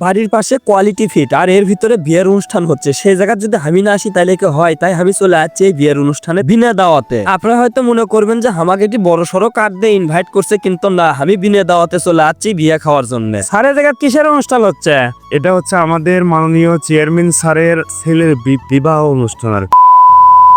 বাড়ির পাশে quality fit আর এর ভিতরে বিয়ের অনুষ্ঠান হচ্ছে, সেই জায়গায় যদি আমি না আসি তাইলে কি হয়? তাই আমি চলে আসছি এই বিয়ের অনুষ্ঠানে বিনা দাওয়াতে। আপনারা হয়তো মনে করবেন যে আমাকে এটি বড় সড়ো কার্ড দিয়ে ইনভাইট করছে, কিন্তু না, আমি বিনা দাওয়াতে চলে আসছি বিয়ে খাওয়ার জন্য। সারে জায়গা কিসের অনুষ্ঠান হচ্ছে? এটা হচ্ছে আমাদের মাননীয় চেয়ারম্যান স্যারের ছেলের বিবাহ অনুষ্ঠান আর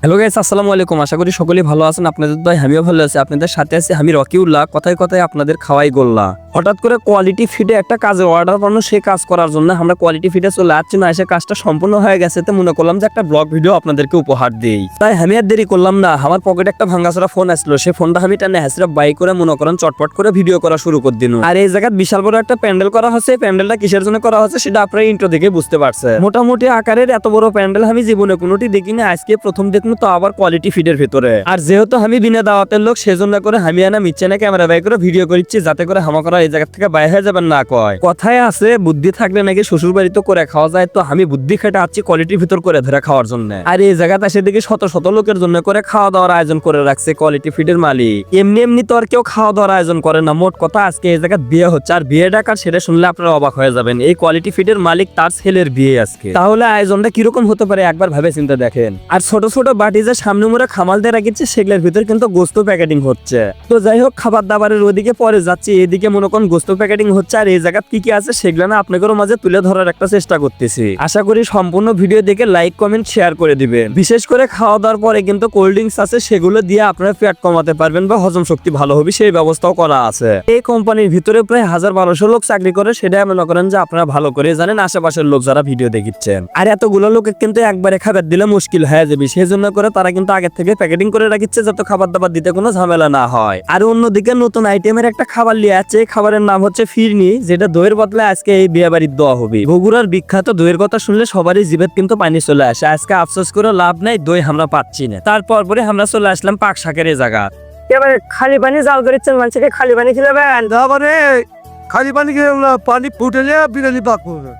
হ্যালো গাইস, আসসালামু আলাইকুম। আশা করি সকলেই ভালো আছেন। আপনাদের দয় আমিও ভালো আছি। আপনাদের সাথে আছি আমি রকিউল্লাহ। কথায় কথায় আপনাদের খাওয়াই গোল্লা। হঠাৎ করে কোয়ালিটি ফিডে একটা কাজের অর্ডার পানো, সেই কাজ করার জন্য আমরা কোয়ালিটি ফিডে চলে আসছি না, এসে কাজটা সম্পূর্ণ হয়ে গেছে। তো মনে করলাম যে একটা ব্লগ ভিডিও আপনাদেরকে উপহার দিই। তাই আমি আর দেরি করলাম না, আমার পকেটে একটা ভাঙ্গাচোরা ফোন আসলো, সেই ফোনটা আমি টানে হাসিরা বাই করে মনে করেন চটপট করে ভিডিও করা শুরু করে দিন। আর এই জায়গায় বিশাল বড় একটা প্যান্ডেল করা হচ্ছে। প্যান্ডেলটা কিসের জন্য করা হচ্ছে সেটা আপনারা ইন্ট্রো দেখে বুঝতে পারছেন। মোটামুটি আকারের এত বড় প্যান্ডেল আমি জীবনে কোনোটি দেখিনি, আজকে প্রথম দেখুন, তো আবার কোয়ালিটি ফিডের ভিতরে। আর যেহেতু আমি বিনা দাওয়াতের লোক, সেজন্য করে আমি আনা মিচ্ছে না ক্যামেরা বাই করে ভিডিও করছি, যাতে করে হামাকরা এই জায়গা থেকে বাইরে হয়ে যাবেন না কয়। কথায় আছে বুদ্ধি থাকলে নাকি শ্বশুর বাড়িতে করে খাওয়া যায়, তো আমি বুদ্ধি খেটে আসছি কোয়ালিটির ভিতর করে ধরে খাওয়ার জন্য। আর এই জায়গাতে এসে দেখি শত শত লোকের জন্য করে খাওয়া দাওয়ার আয়োজন করে রাখছে কোয়ালিটি ফিডের মালিক। এমনি এমনি তো আর কেউ খাওয়া দাওয়ার আয়োজন করে না। মোট কথা আজকে এই জায়গায় বিয়ে হচ্ছে, আর বিয়ে ডাকার সেটা শুনলে আপনারা অবাক হয়ে যাবেন। এই কোয়ালিটি ফিডের মালিক তার ছেলের বিয়ে আজকে। তাহলে আয়োজনটা কিরকম হতে পারে একবার ভেবে চিন্তা দেখেন। আর ছোট ছোট বাটি যে সামনে মোড়ে খামাল দিয়ে রাখিচ্ছে, সেগুলোর ভিতর কিন্তু গোস্ত প্যাকেটিং হচ্ছে। তো যাই হোক, খাবার দাবারের ওদিকে পরে যাচ্ছি, এদিকে মনে করেন গোস্ত প্যাকেটিং হচ্ছে। আর এই জায়গা কি কি আছে সেগুলো না আপনাদের মাঝে তুলে ধরার একটা চেষ্টা করতেছি। আশা করি সম্পূর্ণ ভিডিও দেখে লাইক কমেন্ট শেয়ার করে দিবেন। বিশেষ করে খাওয়া দাওয়ার পরে কিন্তু কোল্ড ড্রিঙ্কস আছে, সেগুলো দিয়ে আপনারা পেট কমাতে পারবেন বা হজম শক্তি ভালো হবে, সেই ব্যবস্থাও করা আছে। এই কোম্পানির ভিতরে প্রায় 1000-1200 লোক চাকরি করে, সেটা মনে করেন যে আপনারা ভালো করে জানেন, আশেপাশের লোক যারা ভিডিও দেখিচ্ছেন। আর এতগুলো লোকে কিন্তু একবারে খাবার দিলে মুশকিল হয়ে যাবে, সেই জন্য করে তারা কিন্তু আগে থেকে প্যাকেটিং করে রাখিচ্ছে, যাতে খাবার দাবার দিতে কোনো ঝামেলা না হয়। আর অন্যদিকে নতুন আইটেমের একটা খাবার নিয়ে আছে, খাবারের নাম হচ্ছে ফিরনি, যেটা দইয়ের বদলে আজকে এই বিয়ে বাড়ির দেওয়া হবে। বগুড়ার বিখ্যাত দইয়ের কথা শুনলে সবারই জিভের কিন্তু পানি চলে আসে। আজকে আফসোস করে লাভ নাই, দই আমরা পাচ্ছি না। তারপর পরে আমরা চলে আসলাম পাক শাকের এই জায়গা। এবারে খালি পানি জাল করেছেন, মানুষকে খালি পানি খেলাবেন? তারপরে খালি পানি খেলে পানি ফুটেলে বিরিয়ানি পাক করবে,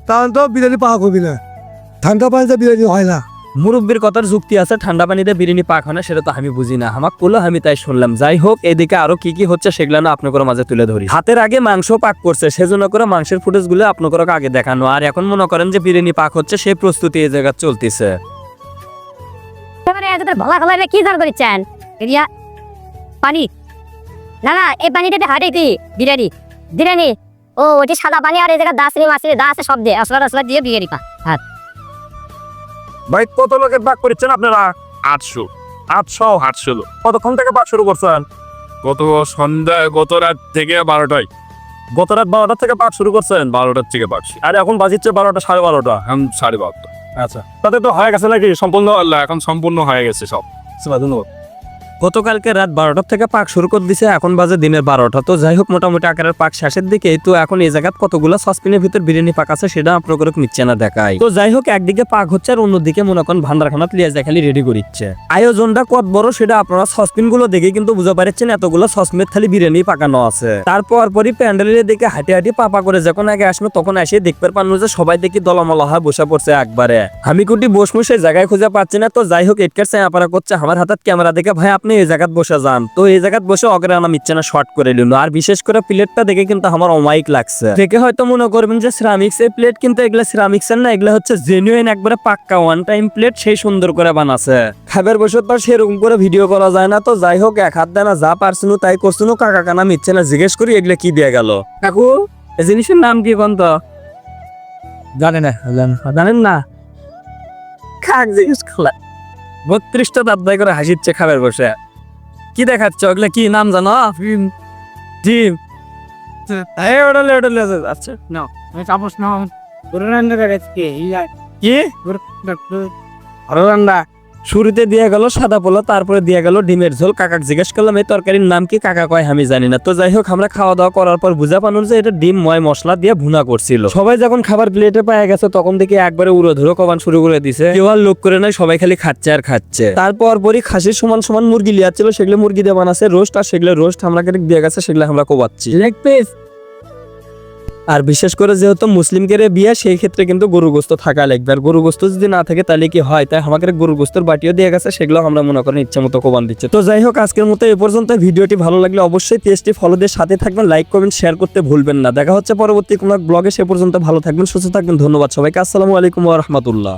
তাহলে তো বিরিয়ানি পাক হবে না। ঠান্ডা পানিতে বিরিয়ানি হয় না। মুরব্বীর কথার যুক্তি আছে, ঠান্ডা পানিতে বিরিয়ানি পাক হয় না, সেটা তো আমি বুঝি না, আমার কোলো আমি তাই শুনলাম। যাই হোক, এদিকে আরো কি কি হচ্ছে সেগুলো না আপনাদের মাঝে তুলে ধরি। হাতের আগে মাংস পাক করছে, সেজন্য করে মাংসের ফুটেজ গুলো আপনাদের আগে দেখানো। আর এখন মনে করেন যে বিরিয়ানি পাক হচ্ছে, সেই প্রস্তুতি এই জায়গা চলতেছে। কি জাল করেছেন? পানি না না, এই পানিটাতে হাঁটাইতি বিরিয়ানি বিরিয়ানি। ও ওটি সাদা পানি, আর এই জায়গায় দাসরি মাসরি দা আছে, সব দিয়ে আসলা দিয়ে বিরিয়ানি পা। হ্যাঁ ভাই, কত লোকের পাক করেছেন আপনারা? 800 লোক। কতক্ষণ থেকে পাক শুরু করছেন? গত রাত থেকে 12টায়। গত রাত 12টা থেকে পাক শুরু করছেন? 12টার থেকে পাচ্ছি, আর এখন বাজিচ্ছে 12টা 12:30। এখন 12:30। আচ্ছা, তাতে তো হয়ে গেছে নাকি সম্পূর্ণ? আল্লাহ, এখন সম্পূর্ণ হয়ে গেছে সব। ধন্যবাদ। গতকালকে রাত 12টা থেকে পাক শুরু করে দিছে, এখন বাজে দিনের 12টা। তো যাই হোক, মোটামুটি আকারের পাক শেষের দিকে। তো এখন এই জায়গায় কতগুলো সসপিনের ভিতর বিরিয়ানি পাক আছে সেটা আপনাদের নিচ্ছে না দেখাই। তো যাই হোক, একদিকে পাক হচ্ছে আর অন্যদিকে মনে করেন ভান্ডারখানাত লিয়ে যায় খালি রেডি করিচ্ছে। আয়োজনটা কত বড় সেটা আপনারা সসপিন গুলো দেখে কিন্তু বুঝতে পারছেন, এতগুলো সসপিনের খালি বিরিয়ানি পাকানো আছে। তারপর পরই প্যান্ডেলের দিকে হাঁটি হাঁটি পাপা করে যখন আগে আসলো, তখন এসে দেখতে পারলো যে সবাই দেখি দলামলা হয় বসে পড়ছে একবারে। আমি কুটি বসমু সেই জায়গায় খুঁজে পাচ্ছি না। তো যাই হোক, এটকার চাপারা করছে আমার হাতে ক্যামেরা দেখে, ভাই আপনি এই জায়গায় বসে যান। তো এই জায়গায় বসে অগ্রানা মিচ্ছে না শর্ট করে নিল। আর বিশেষ করে প্লেটটা দেখে কিন্তু আমার অমাইক লাগছে। দেখে হয়তো মনে করবেন যে সিরামিক্স এর প্লেট, কিন্তু এগুলা সিরামিক্স এর না, এগুলা হচ্ছে জেনুইন একবারে পাক্কা ওয়ান টাইম প্লেট, সেই সুন্দর করে বানাছে। খাবার বসে তো সেরকম করে ভিডিও করা যায় না। তো যাই হোক, এক হাত দেনা যা পারছিল তাই করছিল। কাকা কানা মিচ্ছে না জিজ্ঞেস করি এগুলা কি দিয়ে গেল। কাকু, এই জিনিসের নাম কি বন্ধ? জানেন না? খাক জিনিস খোলা 32টা দাঁত দায় করে হাসিচ্ছে খাবার বসে। কি দেখাচ্ছ? ওগুলা কি নাম জানো? ডিম। আচ্ছা না চাপস না রান্না কি আরো রান্না শুরুতে দিয়ে গেল সাদা পোলা, তারপরে দিয়ে গেল ডিমের ঝোল। কাকাক জিজ্ঞেস করলাম এই তরকারির নাম কি? কাকা কয় আমি জানি না। তো যাই হোক, আমরা খাওয়া দাওয়া করার পর বুঝা পানোর যে এটা ডিম ময় মশলা দিয়ে ভুনা করছিল। সবাই যখন খাবার প্লেটে পায়ে গেছে, তখন থেকে একবারে উড়ো ধরো কবান শুরু করে দিছে। কেউ আর লোক করে নাই, সবাই খালি খাচ্ছে আর খাচ্ছে। তারপর পরই খাসির সমান সমান মুরগি লিয়াচ্ছিল, সেগুলো মুরগি দিয়ে বানাচ্ছে রোস্ট, আর সেগুলো রোস্ট আমরা দিয়ে গেছে, সেগুলো আমরা কোবাচ্ছি। লেগ পিস আর বিশেষ করে যেহেতু মুসলিমদের বিয়ে সেই ক্ষেত্রে কিন্তু গরুর গোস্ত থাকা লাগবে। আর গরুর গোস্ত যদি না থাকে তাহলে কি হয়, তাই আমাকে গরুর গোস্তের বাটিও দিয়ে গেছে, সেগুলো আমরা মনে করেন ইচ্ছা মতো কোবান দিচ্ছে। তো যাই হোক, আজকের মতো এ পর্যন্ত। ভিডিওটি ভালো লাগলে অবশ্যই পেজটি ফলো দিয়ে সাথে থাকবেন, লাইক কমেন্ট শেয়ার করতে ভুলবেন না। দেখা হচ্ছে পরবর্তী কোনো ব্লগে, সে পর্যন্ত ভালো থাকবেন, সুস্থ থাকবেন। ধন্যবাদ সবাইকে। আসসালামু আলাইকুম ওয়া রাহমাতুল্লাহ।